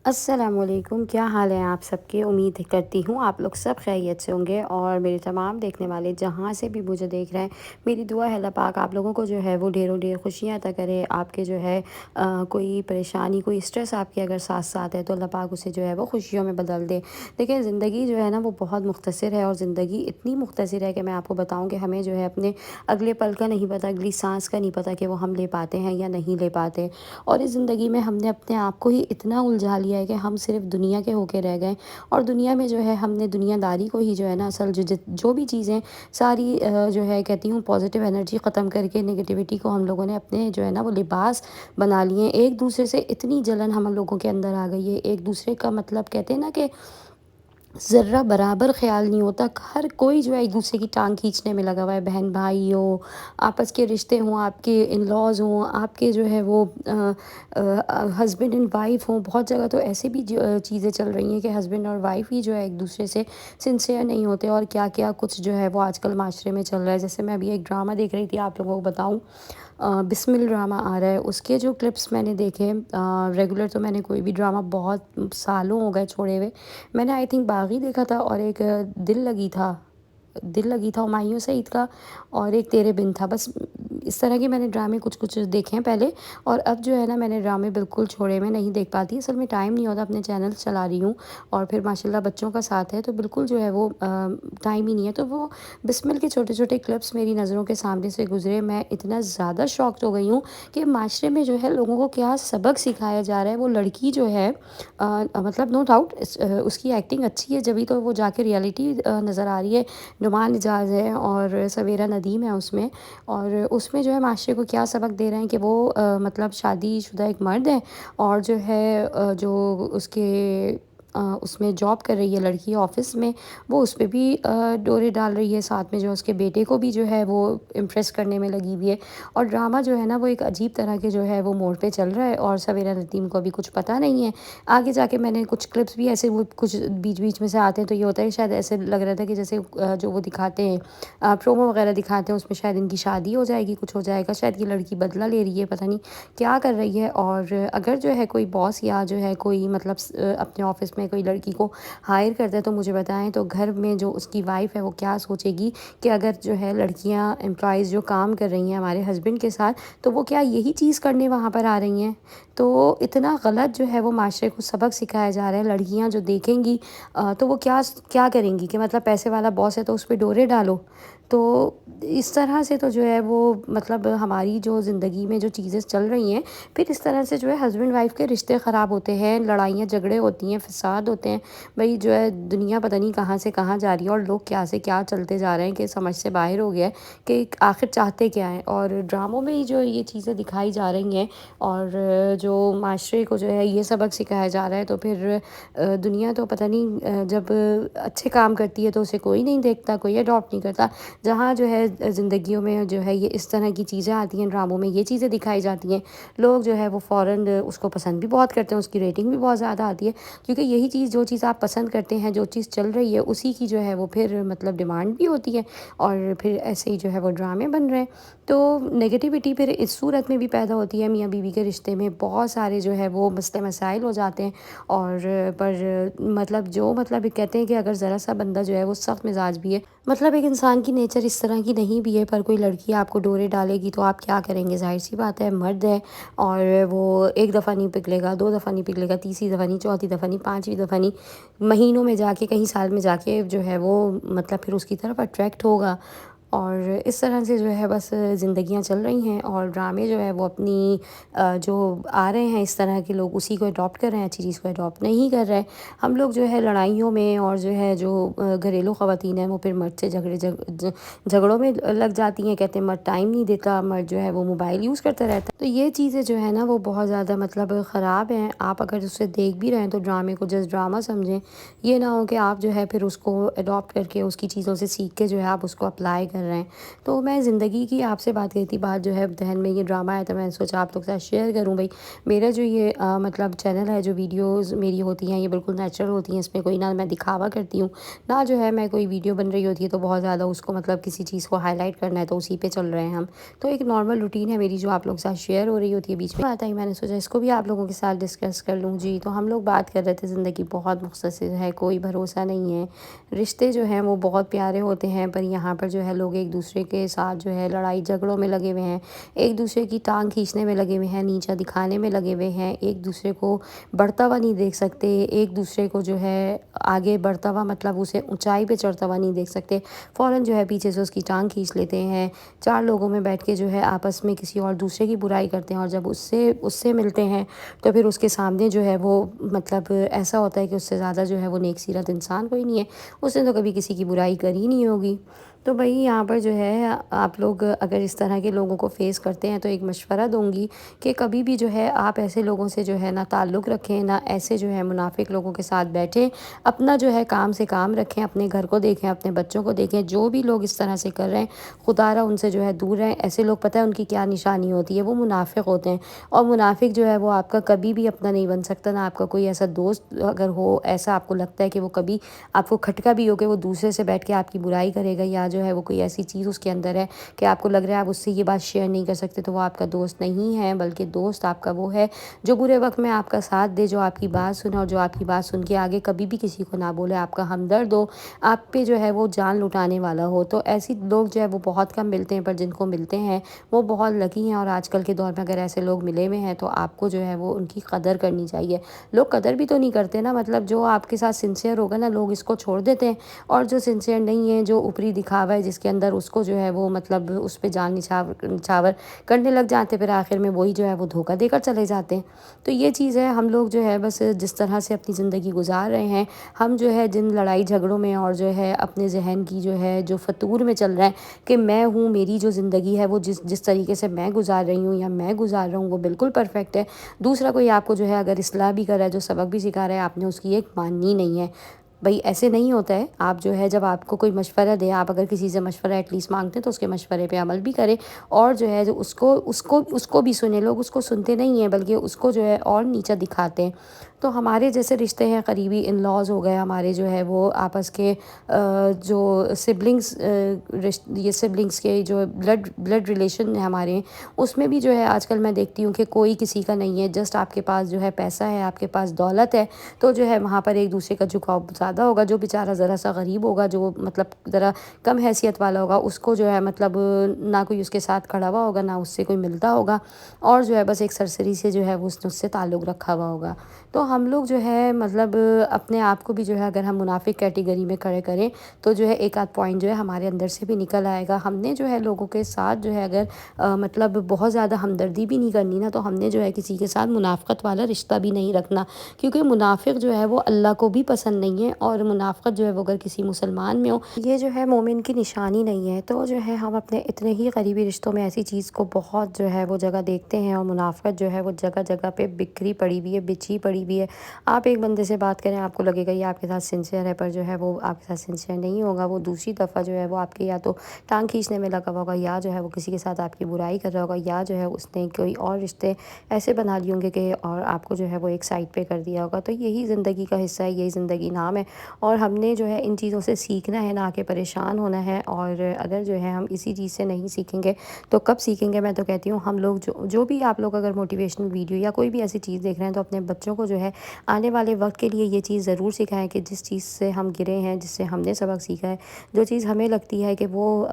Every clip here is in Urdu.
السلام علیکم، کیا حال ہے آپ سب کے؟ امید کرتی ہوں آپ لوگ سب خیریت سے ہوں گے، اور میرے تمام دیکھنے والے جہاں سے بھی مجھے دیکھ رہے ہیں، میری دعا ہے اللہ پاک آپ لوگوں کو جو ہے وہ ڈھیروں ڈھیر خوشیاں عطا کرے۔ آپ کے جو ہے کوئی پریشانی، کوئی اسٹریس آپ کے اگر ساتھ ساتھ ہے تو اللہ پاک اسے جو ہے وہ خوشیوں میں بدل دے۔ دیکھیں، زندگی جو ہے نا وہ بہت مختصر ہے، اور زندگی اتنی مختصر ہے کہ میں آپ کو بتاؤں کہ ہمیں جو ہے اپنے اگلے پل کا نہیں پتہ، اگلی سانس کا نہیں پتہ کہ وہ ہم لے پاتے ہیں یا نہیں لے پاتے۔ اور اس زندگی میں ہم نے اپنے آپ کو ہی اتنا الجھا لیا ہے کہ ہم صرف دنیا کے ہو کے رہ گئے، اور دنیا میں جو ہے ہم نے دنیا داری کو ہی جو ہے نا اصل جو بھی چیزیں ساری جو ہے کہتی ہوں پازیٹیو انرجی ختم کر کے نگیٹیوٹی کو ہم لوگوں نے اپنے جو ہے نا وہ لباس بنا لیے ہیں۔ ایک دوسرے سے اتنی جلن ہم لوگوں کے اندر آ گئی ہے، ایک دوسرے کا مطلب کہتے ہیں نا کہ ذرہ برابر خیال نہیں ہوتا، ہر کوئی جو ہے ایک دوسرے کی ٹانگ کھینچنے میں لگا ہوا ہے، بہن بھائی ہو، آپس کے رشتے ہوں، آپ کے ان لاز ہوں، آپ کے جو ہے وہ ہسبینڈ اینڈ وائف ہوں۔ بہت جگہ تو ایسے بھی چیزیں چل رہی ہیں کہ ہسبینڈ اور وائف ہی جو ہے ایک دوسرے سے سنسیئر نہیں ہوتے، اور کیا کیا کچھ جو ہے وہ آج کل معاشرے میں چل رہا ہے۔ جیسے میں ابھی ایک ڈرامہ دیکھ رہی تھی، آپ لوگوں کو بتاؤں، بسمل ڈرامہ آ رہا ہے، اس کے جو کلپس میں نے دیکھے، ریگولر تو میں نے کوئی بھی ڈرامہ بہت سالوں ہو گئے چھوڑے ہوئے، میں نے آئی تھنک باغی دیکھا تھا، اور ایک دل لگی تھا ہمایوں سعید کا، اور ایک تیرے بن تھا۔ بس اس طرح کے میں نے ڈرامے کچھ دیکھے ہیں پہلے، اور اب جو ہے نا میں نے ڈرامے بالکل چھوڑے، میں نہیں دیکھ پاتی، اصل میں ٹائم نہیں ہوتا، اپنے چینل چلا رہی ہوں، اور پھر ماشاءاللہ بچوں کا ساتھ ہے تو بالکل جو ہے وہ ٹائم ہی نہیں ہے۔ تو وہ بسمل کے چھوٹے چھوٹے کلپس میری نظروں کے سامنے سے گزرے، میں اتنا زیادہ شاکڈ ہو گئی ہوں کہ معاشرے میں جو ہے لوگوں کو کیا سبق سکھایا جا رہا ہے۔ وہ لڑکی جو ہے مطلب نو ڈاؤٹ اس کی ایکٹنگ اچھی ہے، جبھی تو وہ جا کے ریئلٹی نظر آ رہی ہے۔ نعمان اجاز ہے اور سویرا ندیم ہے اس میں، اور اس میں جو ہے معاشرے کو کیا سبق دے رہے ہیں کہ وہ مطلب شادی شدہ ایک مرد ہے، اور جو ہے جو اس کے اس میں جاب کر رہی ہے لڑکی آفس میں، وہ اس پہ بھی ڈورے ڈال رہی ہے، ساتھ میں جو اس کے بیٹے کو بھی جو ہے وہ امپریس کرنے میں لگی ہوئی ہے۔ اور ڈرامہ جو ہے نا وہ ایک عجیب طرح کے جو ہے وہ موڑ پہ چل رہا ہے، اور سویرا ندیم کو ابھی کچھ پتہ نہیں ہے۔ آگے جا کے میں نے کچھ کلپس بھی ایسے وہ کچھ بیچ بیچ میں سے آتے ہیں تو یہ ہوتا ہے شاید ایسے لگ رہا تھا کہ جیسے جو وہ دکھاتے ہیں پرومو وغیرہ دکھاتے ہیں، اس میں شاید ان کی شادی ہو جائے گی، کچھ ہو جائے گا، شاید یہ لڑکی بدلہ لے رہی ہے، پتہ نہیں کیا کر رہی ہے۔ اور اگر جو ہے کوئی باس یا جو ہے کوئی مطلب اپنے آفس میں کوئی لڑکی کو ہائر کرتا ہے تو مجھے بتائیں تو گھر میں جو اس کی وائف ہے وہ کیا سوچے گی کہ اگر جو ہے لڑکیاں امپلائیز جو کام کر رہی ہیں ہمارے ہسبینڈ کے ساتھ، تو وہ کیا یہی چیز کرنے وہاں پر آ رہی ہیں؟ تو اتنا غلط جو ہے وہ معاشرے کو سبق سکھایا جا رہا ہے۔ لڑکیاں جو دیکھیں گی تو وہ کیا کریں گی کہ مطلب پیسے والا باس ہے تو اس پہ ڈورے ڈالو۔ تو اس طرح سے تو جو ہے وہ مطلب ہماری جو زندگی میں جو چیزیں چل رہی ہیں، پھر اس طرح سے جو ہے ہسبینڈ وائف کے رشتے خراب ہوتے ہیں، لڑائیاں جھگڑے ہوتی ہیں، فساد ہوتے ہیں۔ بھئی جو ہے دنیا پتہ نہیں کہاں سے کہاں جا رہی ہے، اور لوگ کیا سے کیا چلتے جا رہے ہیں کہ سمجھ سے باہر ہو گیا ہے کہ آخر چاہتے کیا ہیں۔ اور ڈراموں میں ہی جو یہ چیزیں دکھائی جا رہی ہیں، اور جو معاشرے کو جو ہے یہ سبق سکھایا جا رہا ہے، تو پھر دنیا تو پتہ نہیں جب اچھے کام کرتی ہے تو اسے کوئی نہیں دیکھتا، کوئی اڈاپٹ نہیں کرتا۔ جہاں جو ہے زندگیوں میں جو ہے یہ اس طرح کی چیزیں آتی ہیں، ڈراموں میں یہ چیزیں دکھائی جاتی ہیں، لوگ جو ہے وہ فوراً اس کو پسند بھی بہت کرتے ہیں، اس کی ریٹنگ بھی بہت زیادہ آتی ہے، کیونکہ یہی چیز جو چیز آپ پسند کرتے ہیں، جو چیز چل رہی ہے، اسی کی جو ہے وہ پھر مطلب ڈیمانڈ بھی ہوتی ہے، اور پھر ایسے ہی جو ہے وہ ڈرامے بن رہے ہیں۔ تو نگیٹیوٹی پھر اس صورت میں بھی پیدا ہوتی ہے، میاں بیوی کے رشتے میں بہت سارے جو ہے وہ مسئلے مسائل ہو جاتے ہیں، اور پر مطلب جو مطلب کہتے ہیں کہ اگر ذرا سا بندہ جو ہے وہ سخت مزاج بھی ہے، مطلب ایک انسان کی نیچر اس طرح کی نہیں بھی ہے، پر کوئی لڑکی آپ کو ڈورے ڈالے گی تو آپ کیا کریں گے؟ ظاہر سی بات ہے، مرد ہے، اور وہ ایک دفعہ نہیں پگلے گا، دو دفعہ نہیں پگلے گا، تیسری دفعہ نہیں، چوتھی دفعہ نہیں، پانچویں دفعہ نہیں، مہینوں میں جا کے کہیں سال میں جا کے جو ہے وہ مطلب پھر اس کی طرف اٹریکٹ ہوگا۔ اور اس طرح سے جو ہے بس زندگیاں چل رہی ہیں، اور ڈرامے جو ہے وہ اپنی جو آ رہے ہیں اس طرح کے، لوگ اسی کو اڈاپٹ کر رہے ہیں، اچھی چیز کو اڈاپٹ نہیں کر رہے۔ ہم لوگ جو ہے لڑائیوں میں، اور جو ہے جو گھریلو خواتین ہیں وہ پھر مرد سے جھگڑوں میں لگ جاتی ہیں، کہتے ہیں مرد ٹائم نہیں دیتا، مرد جو ہے وہ موبائل یوز کرتا رہتا ہے۔ تو یہ چیزیں جو ہے نا وہ بہت زیادہ مطلب خراب ہیں۔ آپ اگر اسے دیکھ بھی رہے ہیں تو ڈرامے کو جسٹ ڈرامہ سمجھیں، یہ نہ ہو کہ آپ جو ہے پھر اس کو اڈاپٹ کر کے اس کی چیزوں سے سیکھ کے جو ہے آپ اس کو اپلائی کریں۔ کر رہے ہیں۔ تو میں زندگی کی آپ سے بات کرتی بات جو ہے ذہن میں یہ ڈرامہ آیا تھا، میں نے سوچا آپ لوگ کے ساتھ شیئر کروں۔ بھائی میرا جو یہ مطلب چینل ہے، جو ویڈیوز میری ہوتی ہیں یہ بالکل نیچرل ہوتی ہیں، اس میں کوئی نہ میں دکھاوا کرتی ہوں نہ جو ہے میں کوئی ویڈیو بن رہی ہوتی ہے تو بہت زیادہ اس کو مطلب کسی چیز کو ہائی لائٹ کرنا ہے تو اسی پہ چل رہے ہیں ہم۔ تو ایک نارمل روٹین ہے میری جو آپ لوگ کے ساتھ شیئر ہو رہی ہوتی ہے، بیچ میں آتا ہی میں نے سوچا اس کو بھی آپ لوگوں کے ساتھ ڈسکس کر لوں۔ جی تو ہم لوگ بات کر رہے تھے زندگی بہت مختصر ہے، کوئی بھروسہ نہیں ہے، رشتے جو ہیں وہ بہت پیارے ہوتے ہیں، پر یہاں پر جو ہے لوگ ایک دوسرے کے ساتھ جو ہے لڑائی جھگڑوں میں لگے ہوئے ہیں، ایک دوسرے کی ٹانگ کھینچنے میں لگے ہوئے ہیں، نیچا دکھانے میں لگے ہوئے ہیں، ایک دوسرے کو بڑھتا ہوا نہیں دیکھ سکتے، ایک دوسرے کو جو ہے آگے بڑھتا ہوا مطلب اسے اونچائی پہ چڑھتا ہوا نہیں دیکھ سکتے، فوراً جو ہے پیچھے سے اس کی ٹانگ کھینچ لیتے ہیں، چار لوگوں میں بیٹھ کے جو ہے آپس میں کسی اور دوسرے کی برائی کرتے ہیں، اور جب اس سے ملتے ہیں تو پھر اس کے سامنے جو ہے وہ مطلب ایسا ہوتا ہے کہ اس سے زیادہ جو ہے وہ نیک سیرت انسان کوئی نہیں ہے، اس نے تو کبھی کسی کی برائی کری نہیں ہوگی۔ تو بھائی یہاں پر جو ہے آپ لوگ اگر اس طرح کے لوگوں کو فیس کرتے ہیں تو ایک مشورہ دوں گی کہ کبھی بھی جو ہے آپ ایسے لوگوں سے جو ہے نہ تعلق رکھیں، نہ ایسے جو ہے منافق لوگوں کے ساتھ بیٹھیں، اپنا جو ہے کام سے کام رکھیں، اپنے گھر کو دیکھیں، اپنے بچوں کو دیکھیں، جو بھی لوگ اس طرح سے کر رہے ہیں خدا را ان سے جو ہے دور رہیں۔ ایسے لوگ پتہ ہے ان کی کیا نشانی ہوتی ہے، وہ منافق ہوتے ہیں، اور منافق جو ہے وہ آپ کا کبھی بھی اپنا نہیں بن سکتا، نہ آپ کا کوئی ایسا دوست اگر ہو ایسا آپ کو لگتا ہے کہ وہ کبھی آپ کو کھٹکا بھی ہو کہ وہ دوسرے سے بیٹھ کے آپ کی برائی کرے گا، یا جو ہے وہ کوئی ایسی چیز اس کے اندر ہے کہ آپ کو لگ رہا ہے آپ اس سے یہ بات شیئر نہیں کر سکتے، تو وہ آپ کا دوست نہیں ہے، بلکہ دوست آپ کا وہ ہے جو برے وقت میں آپ کا ساتھ دے، جو آپ کی بات سنے، اور جو آپ کی بات سن کے آگے کبھی بھی کسی کو نہ بولے، آپ کا ہمدرد ہو، آپ پہ جو ہے وہ جان لٹانے والا ہو۔ تو ایسی لوگ جو ہے وہ بہت کم ملتے ہیں، پر جن کو ملتے ہیں وہ بہت لکی ہیں، اور آج کل کے دور میں اگر ایسے لوگ ملے ہوئے ہیں تو آپ کو جو ہے وہ ان کی قدر کرنی چاہیے۔ لوگ قدر بھی تو نہیں کرتے نا، مطلب جو آپ کے ساتھ سنسیئر ہوگا نا لوگ اس کو چھوڑ دیتے ہیں، اور جو سنسیئر نہیں ہے، جو اوپری دکھاوا ہے جس کے اندر، اس کو جو ہے وہ مطلب اس پہ جان نچھاور کرنے لگ جاتے ہیں، پھر آخر میں وہی جو ہے وہ دھوکہ دے کر چلے جاتے ہیں۔ تو یہ چیز ہے، ہم لوگ جو ہے بس جس طرح سے اپنی زندگی گزار رہے ہیں، ہم جو ہے جن لڑائی جھگڑوں میں اور جو ہے اپنے ذہن کی جو ہے جو فتور میں چل رہا ہے کہ میں ہوں، میری جو زندگی ہے وہ جس طریقے سے میں گزار رہی ہوں یا میں گزار رہا ہوں وہ بالکل پرفیکٹ ہے، دوسرا کوئی آپ کو جو ہے اگر اصلاح بھی کر رہا ہے، جو سبق بھی سکھا رہا ہے، آپ نے اس کی ایک ماننی نہیں ہے۔ بھئی ایسے نہیں ہوتا ہے، آپ جو ہے جب آپ کو کوئی مشورہ دے، آپ اگر کسی سے مشورہ ایٹ لیسٹ مانگتے ہیں تو اس کے مشورے پہ عمل بھی کریں، اور جو ہے جو اس کو بھی سنیں۔ لوگ اس کو سنتے نہیں ہیں بلکہ اس کو جو ہے اور نیچا دکھاتے ہیں۔ تو ہمارے جیسے رشتے ہیں قریبی ان لاز ہو گئے ہمارے جو ہے وہ آپس کے جو سبلنگس، یہ سبلنگس کے جو بلڈ ریلیشن ہیں ہمارے، اس میں بھی جو ہے آج کل میں دیکھتی ہوں کہ کوئی کسی کا نہیں ہے، جسٹ آپ کے پاس جو ہے پیسہ ہے، آپ کے پاس دولت ہے، تو جو ہے وہاں پر ایک دوسرے کا جھکاؤ زیادہ ہوگا۔ جو بیچارہ ذرا سا غریب ہوگا، جو مطلب ذرا کم حیثیت والا ہوگا، اس کو جو ہے مطلب نہ کوئی اس کے ساتھ کھڑا ہوا ہوگا، نہ اس سے کوئی ملتا ہوگا، اور جو ہے بس ایک سرسری سے جو ہے وہ اس سے تعلق رکھا ہوا ہوگا۔ تو ہم لوگ جو ہے مطلب اپنے آپ کو بھی جو ہے اگر ہم منافق کیٹیگری میں کھڑے کریں تو جو ہے ایک آدھ پوائنٹ جو ہے ہمارے اندر سے بھی نکل آئے گا۔ ہم نے جو ہے لوگوں کے ساتھ جو ہے اگر مطلب بہت زیادہ ہمدردی بھی نہیں کرنی نا، تو ہم نے جو ہے کسی کے ساتھ منافقت والا رشتہ بھی نہیں رکھنا، کیونکہ منافق جو ہے وہ اللہ کو بھی پسند نہیں ہے، اور منافقت جو ہے وہ اگر کسی مسلمان میں ہو، یہ جو ہے مومن کی نشانی نہیں ہے۔ تو جو ہے ہم اپنے اتنے ہی قریبی رشتوں میں ایسی چیز کو بہت جو ہے وہ جگہ دیکھتے ہیں، اور منافقت جو ہے وہ جگہ جگہ پہ بکھری پڑی ہوئی ہے، بچھی پڑی ہوئی ہے۔ آپ ایک بندے سے بات کریں، آپ کو لگے گا یہ آپ کے ساتھ سنسیئر ہے، پر جو ہے وہ آپ کے ساتھ سنسیئر نہیں ہوگا، وہ دوسری دفعہ جو ہے وہ آپ کے یا تو ٹانگ کھینچنے میں لگا ہوگا، یا جو ہے وہ کسی کے ساتھ آپ کی برائی کر رہا ہوگا، یا جو ہے اس نے کوئی اور رشتے ایسے بنا لیے ہوں گے کہ اور آپ کو جو ہے وہ ایک سائڈ پہ کر دیا ہوگا۔ تو یہی زندگی کا حصہ ہے، یہی زندگی نام ہے، اور ہم نے جو ہے ان چیزوں سے سیکھنا ہے، نہ کہ پریشان ہونا ہے۔ اور اگر جو ہے ہم اسی چیز سے نہیں سیکھیں گے تو کب سیکھیں گے؟ میں تو کہتی ہوں ہم لوگ جو بھی آپ لوگ اگر موٹیویشنل ویڈیو یا کوئی بھی ایسی چیز دیکھ رہے ہیں تو اپنے بچوں کو جو ہے آنے والے وقت کے لیے یہ چیز ضرور سکھائیں کہ جس چیز سے ہم گرے ہیں، جس سے ہم نے سبق سیکھا ہے، جو چیز ہمیں لگتی ہے کہ وہ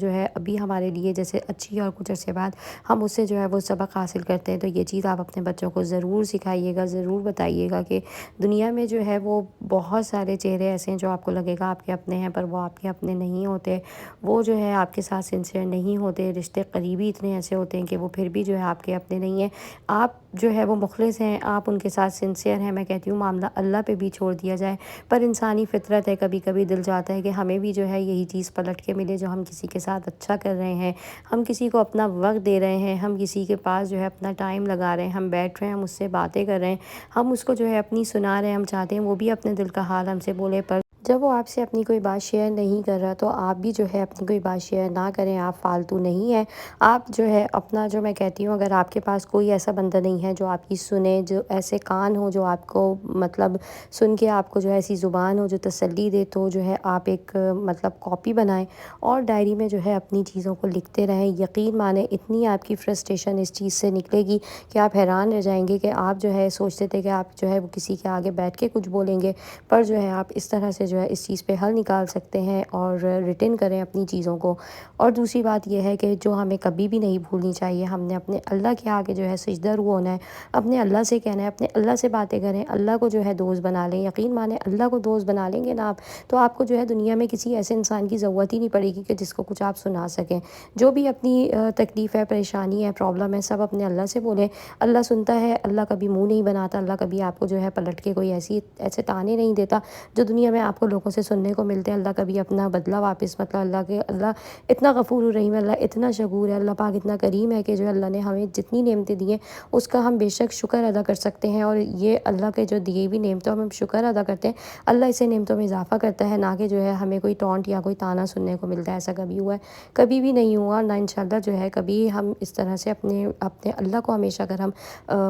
جو ہے ابھی ہمارے لیے جیسے اچھی، اور کچھ عرصے بعد ہم اس سے جو ہے وہ سبق حاصل کرتے ہیں، تو یہ چیز آپ اپنے بچوں کو ضرور سکھائیے گا، ضرور بتائیے گا کہ دنیا میں جو ہے وہ بہت سارے چہرے ایسے ہیں جو آپ کو لگے گا آپ کے اپنے ہیں، پر وہ آپ کے اپنے نہیں ہوتے، وہ جو ہے آپ کے ساتھ سنسیئر نہیں ہوتے، رشتے قریبی اتنے ایسے ہوتے ہیں کہ وہ پھر بھی جو ہے آپ کے اپنے نہیں ہیں۔ آپ جو ہے وہ مخلص ہیں، آپ ان کے ساتھ سنسیئر ہیں، میں کہتی ہوں معاملہ اللہ پہ بھی چھوڑ دیا جائے، پر انسانی فطرت ہے، کبھی کبھی دل چاہتا ہے کہ ہمیں بھی جو ہے یہی چیز پلٹ کے ملے، جو ہم کسی کے ساتھ اچھا کر رہے ہیں، ہم کسی کو اپنا وقت دے رہے ہیں، ہم کسی کے پاس جو ہے اپنا ٹائم لگا رہے ہیں، ہم بیٹھ رہے ہیں، ہم اس سے باتیں کر رہے ہیں، ہم اس کو جو ہے اپنی سنا رہے ہیں، ہم چاہتے ہیں وہ بھی اپنے دل کا حال ہم سے بولے، پر جب وہ آپ سے اپنی کوئی بات شیئر نہیں کر رہا تو آپ بھی جو ہے اپنی کوئی بات شیئر نہ کریں، آپ فالتو نہیں ہیں۔ آپ جو ہے اپنا جو میں کہتی ہوں اگر آپ کے پاس کوئی ایسا بندہ نہیں ہے جو آپ کی سنے، جو ایسے کان ہو جو آپ کو مطلب سن کے آپ کو جو ہے ایسی زبان ہو جو تسلی دے، تو جو ہے آپ ایک مطلب کاپی بنائیں اور ڈائری میں جو ہے اپنی چیزوں کو لکھتے رہیں۔ یقین مانیں اتنی آپ کی فرسٹریشن اس چیز سے نکلے گی کہ آپ حیران رہ جائیں گے کہ آپ جو ہے سوچتے تھے کہ آپ جو ہے وہ کسی کے آگے بیٹھ کے کچھ بولیں گے، پر جو ہے آپ اس طرح سے جو ہے اس چیز پہ حل نکال سکتے ہیں اور ریٹن کریں اپنی چیزوں کو۔ اور دوسری بات یہ ہے کہ جو ہمیں کبھی بھی نہیں بھولنی چاہیے، ہم نے اپنے اللہ کے آگے جو ہے سجدہ رو ہونا ہے، اپنے اللہ سے کہنا ہے، اپنے اللہ سے باتیں کریں، اللہ کو جو ہے دوست بنا لیں۔ یقین مانیں اللہ کو دوست بنا لیں گے نا آپ، تو آپ کو جو ہے دنیا میں کسی ایسے انسان کی ضرورت ہی نہیں پڑے گی کہ جس کو کچھ آپ سنا سکیں۔ جو بھی اپنی تکلیف ہے، پریشانی ہے، پرابلم ہے، سب اپنے اللہ سے بولیں۔ اللہ سنتا ہے، اللہ کبھی منہ نہیں بناتا، اللہ کبھی آپ کو جو ہے پلٹ کے کوئی ایسے تانے نہیں دیتا جو دنیا میں آپ کو لوگوں سے سننے کو ملتے ہیں۔ اللہ کبھی اپنا بدلہ واپس مطلب اللہ اتنا غفور الرحیم ہے، اللہ اتنا شکور ہے، اللہ پاک اتنا کریم ہے کہ جو اللہ نے ہمیں جتنی نعمتیں دی ہیں اس کا ہم بے شک شکر ادا کر سکتے ہیں، اور یہ اللہ کے جو دیے ہوئی نعمتوں ہم شکر ادا کرتے ہیں، اللہ اسے نعمتوں میں اضافہ کرتا ہے، نہ کہ جو ہے ہمیں کوئی ٹونٹ یا کوئی تانا سننے کو ملتا ہے۔ ایسا کبھی ہوا ہے؟ کبھی بھی نہیں ہوا، نہ انشاءاللہ جو ہے کبھی ہم اس طرح سے اپنے اللہ کو ہمیشہ اگر ہم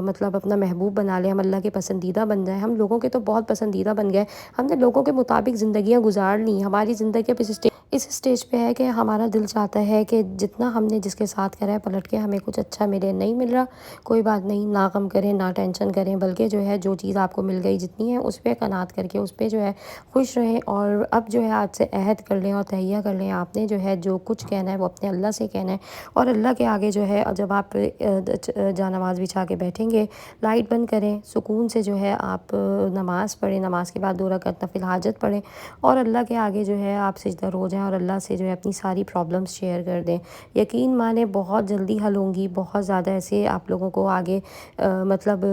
مطلب اپنا محبوب بنا لیں، ہم اللہ کے پسندیدہ بن جائیں، ہم لوگوں کے تو بہت پسندیدہ بن گئے، ہم نے لوگوں کے مطابق زندگیاں گزار لی۔ ہماری زندگی اب اس اسٹیج پہ ہے کہ ہمارا دل چاہتا ہے کہ جتنا ہم نے جس کے ساتھ کرا ہے پلٹ کے ہمیں کچھ اچھا ملے۔ نہیں مل رہا کوئی بات نہیں، نہ غم کریں، نہ ٹینشن کریں، بلکہ جو ہے جو چیز آپ کو مل گئی جتنی ہے اس پہ قناعت کر کے اس پہ جو ہے خوش رہیں، اور اب جو ہے آج سے عہد کر لیں اور تہیہ کر لیں، آپ نے جو ہے جو کچھ کہنا ہے وہ اپنے اللہ سے کہنا ہے، اور اللہ کے آگے جو ہے جب آپ جا نماز بچھا کے بیٹھیں گے، لائٹ بند کریں، سکون سے جو ہے آپ نماز پڑھیں، نماز کے بعد 2 رکعت نفل حاجت پڑھیں، اور اللہ کے آگے جو ہے آپ سجدہ رو جائیں اور اللہ سے جو ہے اپنی ساری پرابلمس شیئر کر دیں۔ یقین مانیں بہت جلدی حل ہوں گی، بہت زیادہ ایسے آپ لوگوں کو آگے مطلب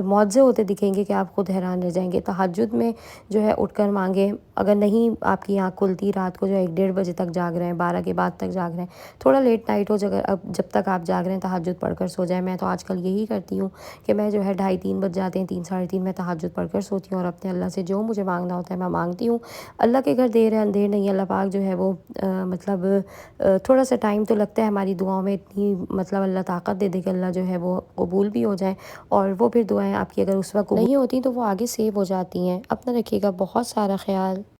معجزے ہوتے دکھیں گے کہ آپ خود حیران رہ جائیں گے۔ تہجد میں جو ہے اٹھ کر مانگیں، اگر نہیں آپ کی آنکھ کھلتی رات کو جو ہے 1-1:30 بجے تک جاگ رہے ہیں، 12 کے بعد تک جاگ رہے ہیں، تھوڑا لیٹ نائٹ ہو جب تک آپ جاگ رہے ہیں تہجد پڑھ کر سو جائیں۔ میں تو آج کل یہی کرتی ہوں کہ میں جو ہے 2:30-3 بج جاتے ہیں، 3 ساڑھے 3 میں تہجد پڑھ کر سوتی ہوں، اور اپنے اللہ سے جو مجھے مانگنا ہوتا ہے میں مانگتی ہوں۔ اللہ کے گھر دیر ہے اندھیر نہیں، اللہ پاک جو ہے وہ مطلب تھوڑا سا ٹائم تو لگتا ہے ہماری دعاؤں میں، اتنی مطلب اللہ طاقت دے دے کہ اللہ جو ہے وہ قبول بھی ہو جائے، اور وہ پھر دعائیں آپ کی اگر اس وقت نہیں ہوتی تو وہ آگے سیو ہو جاتی ہیں۔ اپنا رکھیے گا بہت سارا خیال۔